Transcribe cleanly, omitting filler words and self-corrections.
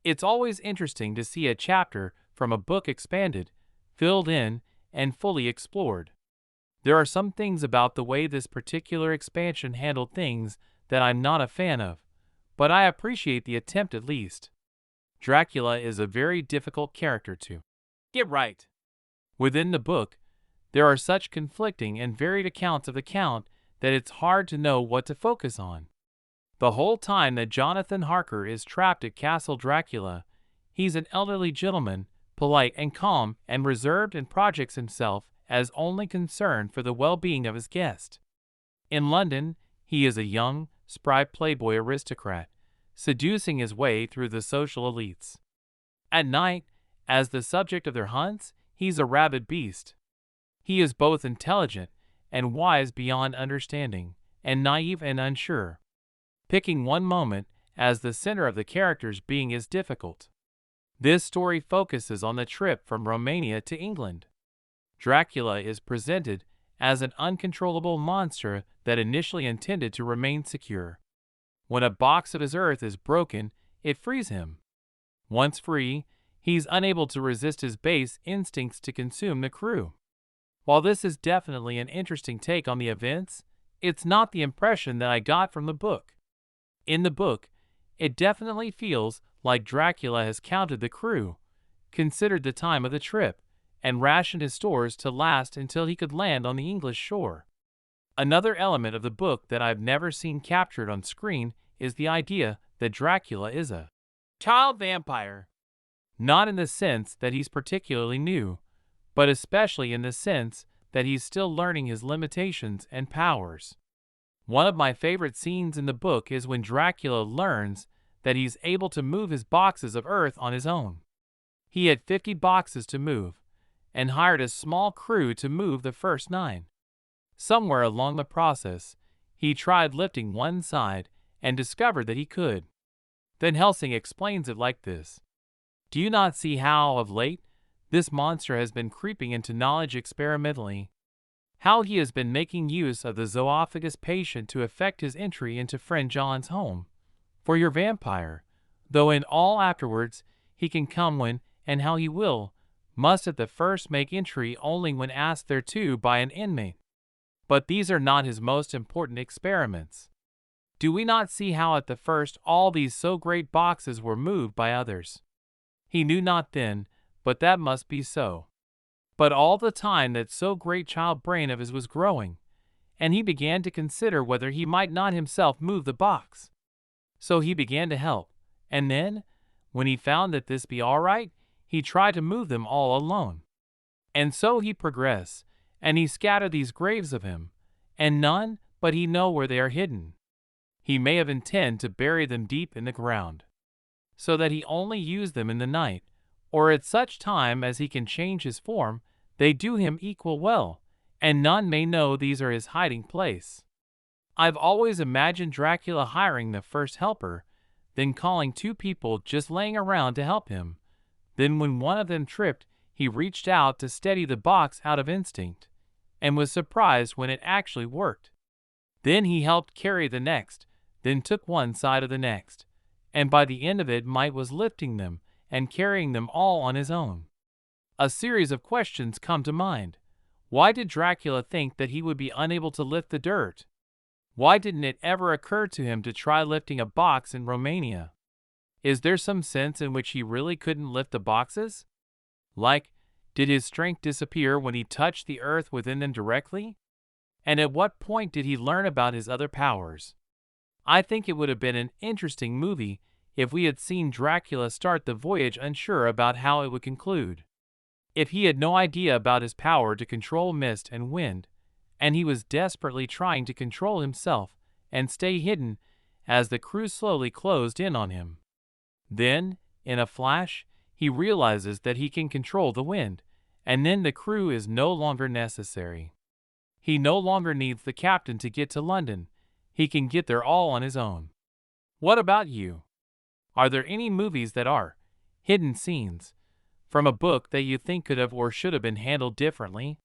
It's always interesting to see a chapter from a book expanded, filled in, and fully explored. There are some things about the way this particular expansion handled things that I'm not a fan of, but I appreciate the attempt at least. Dracula is a very difficult character to get right. Within the book, there are such conflicting and varied accounts of the Count that it's hard to know what to focus on. The whole time that Jonathan Harker is trapped at Castle Dracula, he's an elderly gentleman, polite and calm and reserved, and projects himself as only concerned for the well-being of his guest. In London, he is a young, spry playboy aristocrat, seducing his way through the social elites. At night, as the subject of their hunts, he's a rabid beast. He is both intelligent and wise beyond understanding, and naive and unsure. Picking one moment as the center of the character's being is difficult. This story focuses on the trip from Romania to England. Dracula is presented as an uncontrollable monster that initially intended to remain secure. When a box of his earth is broken, it frees him. Once free, he's unable to resist his base instincts to consume the crew. While this is definitely an interesting take on the events, it's not the impression that I got from the book. In the book, it definitely feels like Dracula has counted the crew, considered the time of the trip, and rationed his stores to last until he could land on the English shore. Another element of the book that I've never seen captured on screen is the idea that Dracula is a child vampire. Not in the sense that he's particularly new, but especially in the sense that he's still learning his limitations and powers. One of my favorite scenes in the book is when Dracula learns that he's able to move his boxes of earth on his own. He had 50 boxes to move, and hired a small crew to move the first 9. Somewhere along the process, he tried lifting one side and discovered that he could. Then Helsing explains it like this. Do you not see how, of late, this monster has been creeping into knowledge experimentally? How he has been making use of the zoophagus patient to effect his entry into friend John's home? For your vampire, though in all afterwards he can come when and how he will, must at the first make entry only when asked thereto by an inmate. But these are not his most important experiments. Do we not see how at the first all these so great boxes were moved by others? He knew not then, but that must be so. But all the time that so great child brain of his was growing, and he began to consider whether he might not himself move the box. So he began to help, and then, when he found that this be all right, he tried to move them all alone. And so he progressed, and he scattered these graves of him, and none but he know where they are hidden. He may have intend to bury them deep in the ground, so that he only use them in the night, or at such time as he can change his form, they do him equal well, and none may know these are his hiding place. I've always imagined Dracula hiring the first helper, then calling 2 people just laying around to help him. Then when one of them tripped, he reached out to steady the box out of instinct, and was surprised when it actually worked. Then he helped carry the next, then took one side of the next, and by the end of it might was lifting them and carrying them all on his own. A series of questions come to mind. Why did Dracula think that he would be unable to lift the dirt? Why didn't it ever occur to him to try lifting a box in Romania? Is there some sense in which he really couldn't lift the boxes? Like, did his strength disappear when he touched the earth within them directly? And at what point did he learn about his other powers? I think it would have been an interesting movie if we had seen Dracula start the voyage unsure about how it would conclude. If he had no idea about his power to control mist and wind, and he was desperately trying to control himself and stay hidden as the crew slowly closed in on him. Then, in a flash, he realizes that he can control the wind, and then the crew is no longer necessary. He no longer needs the captain to get to London. He can get there all on his own. What about you? Are there any movies that are hidden scenes from a book that you think could have or should have been handled differently?